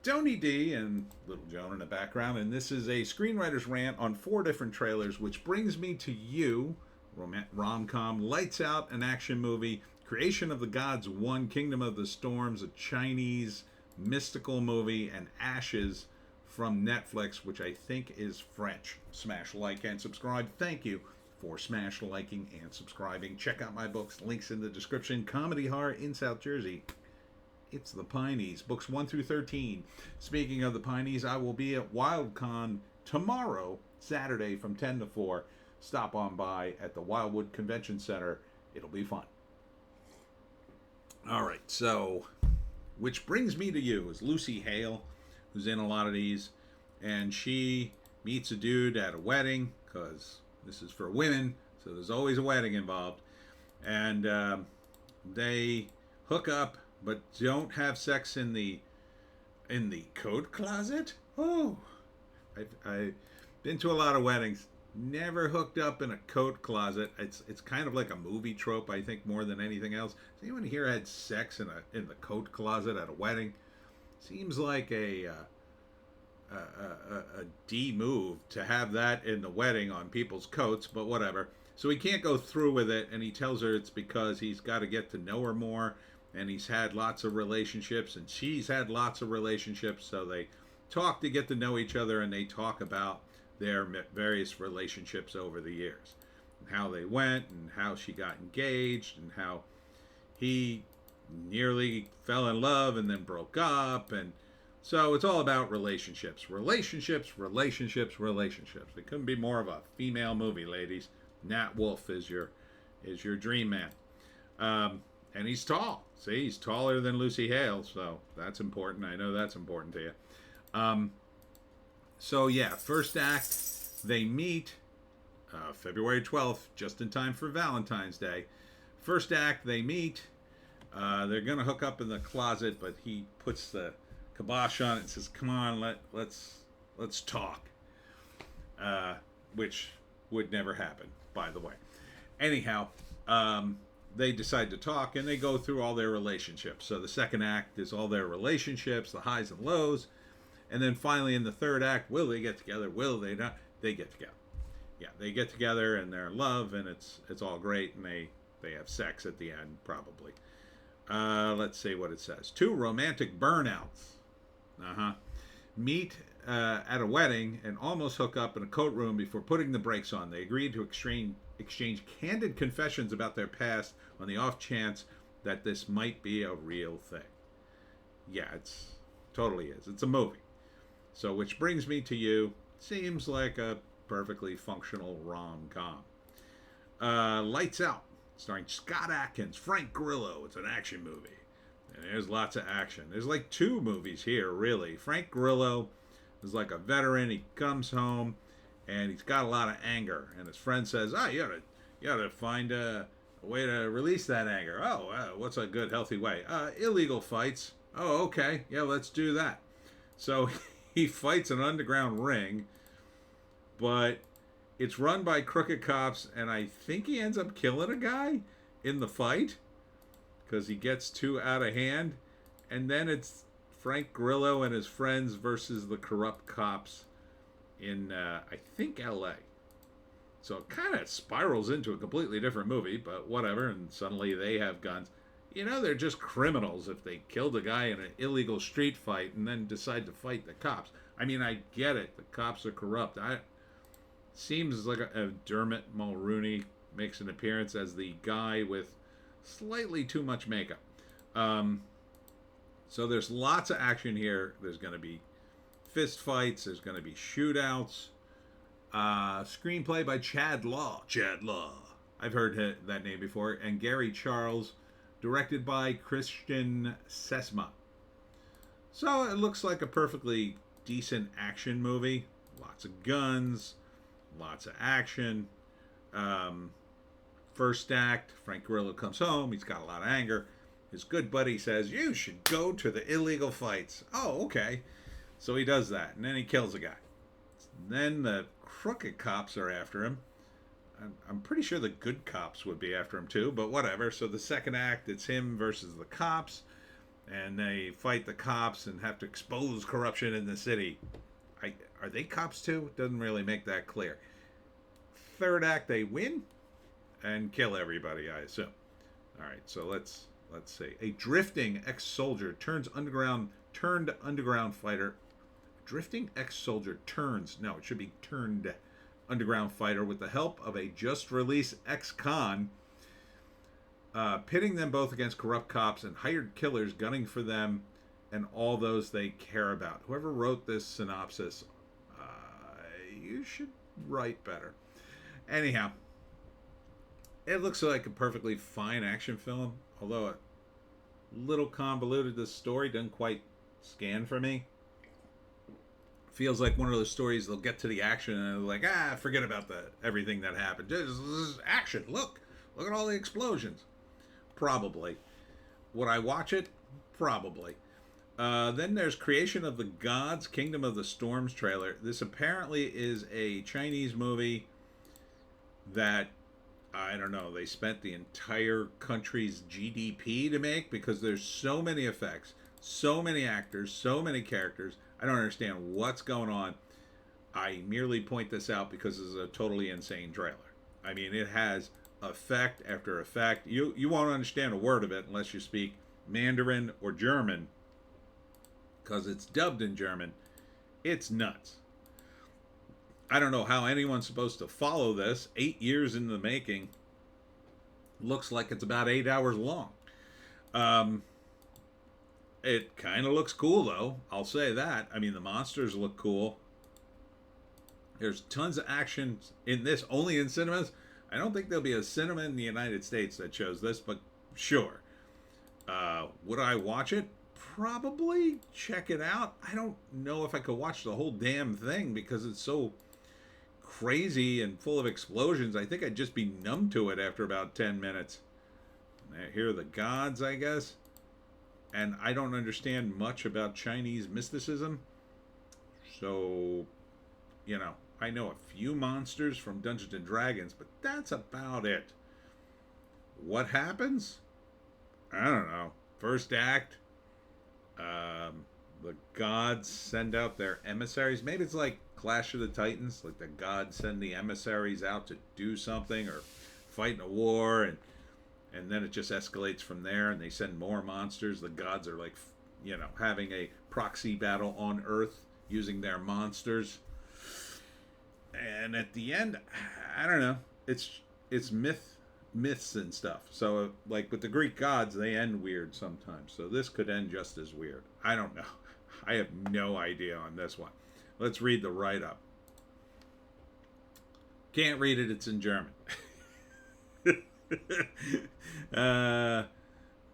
Tony D and Little Joan in the background, and this is a screenwriter's rant on 4 different trailers, which brings me to you. Rom-com, Lights Out, an action movie, Creation of the Gods 1, Kingdom of the Storms, a Chinese mystical movie, and Ashes from Netflix, which I think is French. Smash like and subscribe. Thank you for smash liking and subscribing. Check out my books, links in the description. Comedy horror in South Jersey. It's the Pineys, books 1 through 13. Speaking of the Pineys, I will be at WildCon tomorrow, Saturday from 10 to 4. Stop on by at the Wildwood Convention Center. It'll be fun. All right, so, which brings me to you is Lucy Hale, who's in a lot of these, and she meets a dude at a wedding, because this is for women, so there's always a wedding involved, and they hook up, but don't have sex in the coat closet. Oh, I've been to a lot of weddings. Never hooked up in a coat closet. It's kind of like a movie trope, I think, more than anything else. Has anyone here had sex in the coat closet at a wedding? Seems like a D move to have that in the wedding on people's coats, but whatever. So he can't go through with it, and he tells her it's because he's got to get to know her more, and he's had lots of relationships, and she's had lots of relationships, so they talk to get to know each other, and they talk about their various relationships over the years, and how they went, and how she got engaged, and how he nearly fell in love and then broke up, and so it's all about relationships. Relationships, relationships, relationships. It couldn't be more of a female movie, ladies. Nat Wolff is your dream man. And he's tall. See, he's taller than Lucy Hale, so that's important. I know that's important to you. So yeah, first act, they meet February 12th, just in time for Valentine's Day. First act, they meet. They're going to hook up in the closet, but he puts the kibosh on it and says, come on, let's talk. Which would never happen, by the way. Anyhow, they decide to talk, and they go through all their relationships. So the second act is all their relationships, the highs and lows. And then finally in the third act, will they get together? Will they not? They get together. Yeah, they get together, and they're in love, and it's all great, and they have sex at the end, probably. Let's see what it says. 2 romantic burnouts. Meet at a wedding and almost hook up in a coat room before putting the brakes on. They agreed to exchange candid confessions about their past on the off chance that this might be a real thing. Yeah, it's totally is. It's a movie. So, which brings me to you. Seems like a perfectly functional rom-com. Lights Out, starring Scott Adkins, Frank Grillo. It's an action movie. And there's lots of action. There's like 2 movies here, really. Frank Grillo is like a veteran. He comes home, and he's got a lot of anger. And his friend says, you gotta find a way to release that anger. What's a good, healthy way? Illegal fights. Oh, okay. Yeah, let's do that. So he fights an underground ring, but it's run by crooked cops, and I think he ends up killing a guy in the fight because he gets too out of hand. And then it's Frank Grillo and his friends versus the corrupt cops in, I think, L.A. So it kind of spirals into a completely different movie, but whatever, and suddenly they have guns. You know, they're just criminals if they killed a guy in an illegal street fight and then decide to fight the cops. I mean, I get it. The cops are corrupt. Seems like a Dermot Mulroney makes an appearance as the guy with slightly too much makeup. So there's lots of action here. There's going to be fist fights. There's going to be shootouts. Screenplay by Chad Law. Chad Law. I've heard that name before. And Gary Charles. Directed by Christian Sesma. So it looks like a perfectly decent action movie. Lots of guns. Lots of action. First act, Frank Grillo comes home. He's got a lot of anger. His good buddy says, you should go to the illegal fights. Oh, okay. So he does that. And then he kills a guy. Then the crooked cops are after him. I'm pretty sure the good cops would be after him too, but whatever. So the second act, it's him versus the cops. and they fight the cops and have to expose corruption in the city. Are they cops too? Doesn't really make that clear. Third act, they win and kill everybody, I assume. All right, so let's see. A drifting ex-soldier turned underground fighter. Drifting ex-soldier turns. No, it should be turned underground fighter with the help of a just-released ex-con, pitting them both against corrupt cops and hired killers gunning for them and all those they care about. Whoever wrote this synopsis, you should write better. Anyhow, it looks like a perfectly fine action film, although a little convoluted. This story doesn't quite scan for me. Feels like one of those stories they'll get to the action and they're like, forget about everything that happened. This is action. Look at all the explosions. Probably. Would I watch it? Probably. Then there's Creation of the Gods, Kingdom of the Storms trailer. This apparently is a Chinese movie that, I don't know, they spent the entire country's GDP to make, because there's so many effects, so many actors, so many characters. I don't understand what's going on. I merely point this out because it's a totally insane trailer. I mean, it has effect after effect. You won't understand a word of it unless you speak Mandarin or German, because it's dubbed in German. It's nuts. I don't know how anyone's supposed to follow this. 8 years in the making. Looks like it's about 8 hours long. It kind of looks cool, though. I'll say that. I mean, the monsters look cool. There's tons of action in this, only in cinemas. I don't think there'll be a cinema in the United States that shows this, but sure. Would I watch it? Probably. Check it out. I don't know if I could watch the whole damn thing because it's so crazy and full of explosions. I think I'd just be numb to it after about 10 minutes. Here are the gods, I guess. And I don't understand much about Chinese mysticism. So, I know a few monsters from Dungeons and Dragons, but that's about it. What happens? I don't know. First act, the gods send out their emissaries. Maybe it's like Clash of the Titans, like the gods send the emissaries out to do something or fight in a war, and then it just escalates from there, and they send more monsters. The gods are like, having a proxy battle on Earth using their monsters. And at the end, I don't know. It's myths and stuff. So, like with the Greek gods, they end weird sometimes. So this could end just as weird. I don't know. I have no idea on this one. Let's read the write-up. Can't read it. It's in German.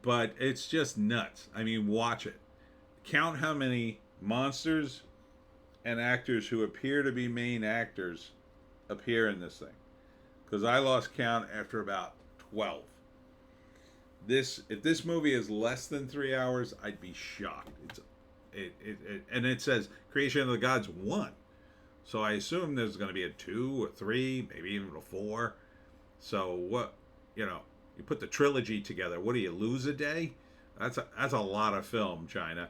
But it's just nuts. I mean, watch it. Count how many monsters and actors who appear to be main actors appear in this thing. Because I lost count after about 12. If this movie is less than 3 hours, I'd be shocked. And it says Creation of the Gods 1. So I assume there's going to be a 2 or 3, maybe even a 4. So what, you put the trilogy together. What do you lose a day? That's a lot of film, China.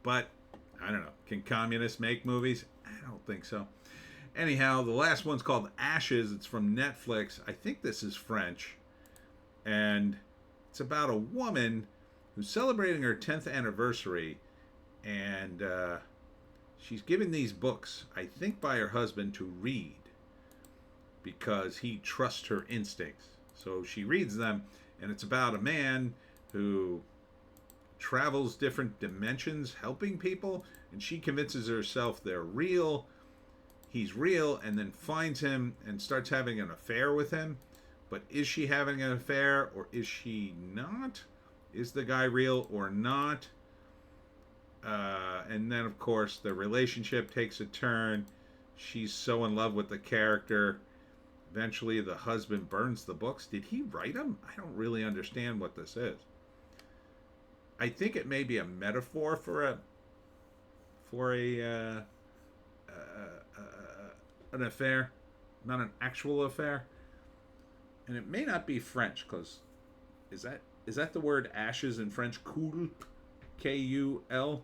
But I don't know. Can communists make movies? I don't think so. Anyhow, the last one's called Ashes. It's from Netflix. I think this is French. And it's about a woman who's celebrating her 10th anniversary. And she's given these books, I think by her husband, to read. Because he trusts her instincts. So she reads them. And it's about a man who travels different dimensions helping people, and she convinces herself they're real, he's real, and then finds him and starts having an affair with him. But is she having an affair or is she not? Is the guy real or not? And then of course the relationship takes a turn. She's so in love with the character. Eventually the husband burns the books. Did he write them? I don't really understand what this is. I think it may be a metaphor for an affair, not an actual affair, and it may not be French, because is that the word ashes in French? Cool. Kul.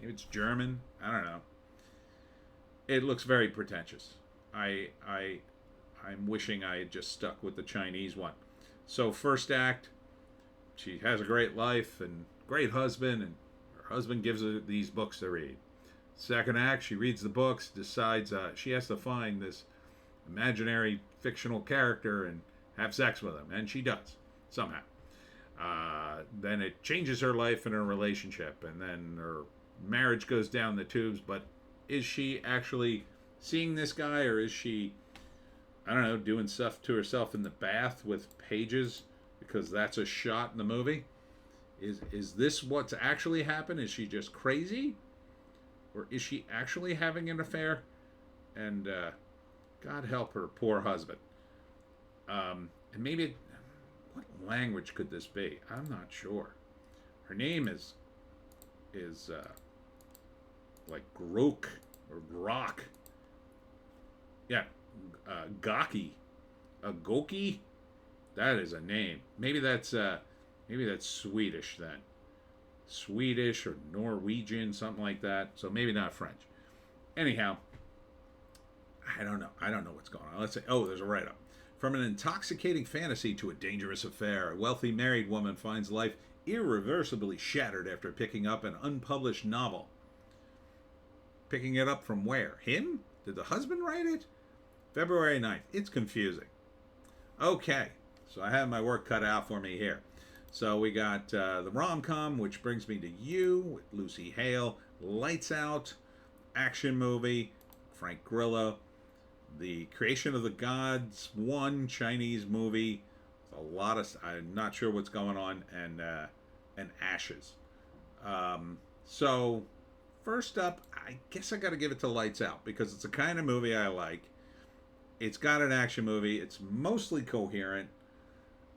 Maybe it's German. I don't know. It looks very pretentious. I'm wishing I had just stuck with the Chinese one. So first act, she has a great life and great husband, and her husband gives her these books to read. Second act, she reads the books, decides she has to find this imaginary fictional character and have sex with him, and she does somehow. Then it changes her life and her relationship, and then her marriage goes down the tubes. But is she actually seeing this guy, or is she, I don't know, doing stuff to herself in the bath with pages because that's a shot in the movie? Is this what's actually happened? Is she just crazy, or is she actually having an affair? And God help her poor husband. And maybe, what language could this be? I'm not sure. Her name is like Grok or Grok. Yeah, Gaki, Goki. That is a name. Maybe that's Swedish then. Swedish or Norwegian, something like that. So maybe not French. Anyhow, I don't know. I don't know what's going on. Let's say, oh, there's a write up. From an intoxicating fantasy to a dangerous affair, a wealthy married woman finds life irreversibly shattered after picking up an unpublished novel. Picking it up from where? Him? Did the husband write it? February 9th. It's confusing. Okay, so I have my work cut out for me here. So we got the rom-com, which brings me to You, with Lucy Hale, Lights Out, action movie, Frank Grillo, The Creation of the Gods, one Chinese movie, a lot of, I'm not sure what's going on, and Ashes. So first up, I guess I got to give it to Lights Out because it's the kind of movie I like. It's got an action movie. It's mostly coherent,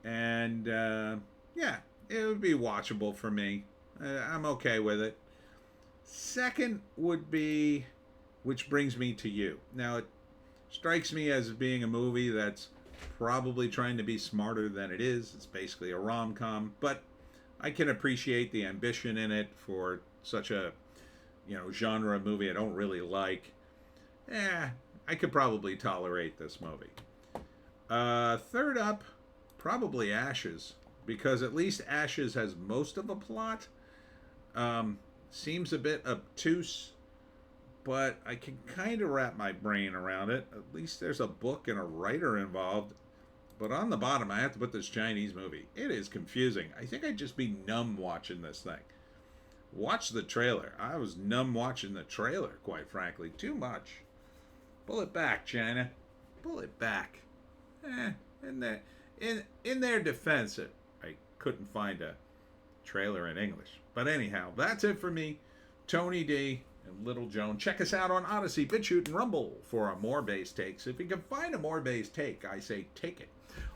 and yeah, it would be watchable for me. I'm okay with it. Second would be, which brings me to You. Now, it strikes me as being a movie that's probably trying to be smarter than it is. It's basically a rom-com, but I can appreciate the ambition in it for such a, genre movie I don't really like. I could probably tolerate this movie. Third up, probably Ashes, because at least Ashes has most of a plot. Seems a bit obtuse, but I can kind of wrap my brain around it. At least there's a book and a writer involved. But on the bottom, I have to put this Chinese movie. It is confusing. I think I'd just be numb watching this thing. Watch the trailer. I was numb watching the trailer, quite frankly. Too much. Pull it back, China. Pull it back. In their defense, I couldn't find a trailer in English. But anyhow, that's it for me. Tony D and Little Joan. Check us out on Odysee, Bitchute, and Rumble for a more base takes. If you can find a more base take, I say take it.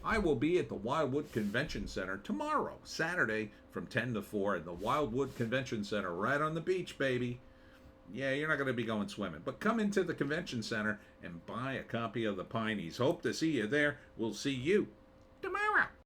I will be at the Wildwood Convention Center tomorrow, Saturday, from 10 to 4 at the Wildwood Convention Center, right on the beach, baby. Yeah, you're not going to be going swimming, but come into the convention center and buy a copy of the Pineys. Hope to see you there. We'll see you tomorrow.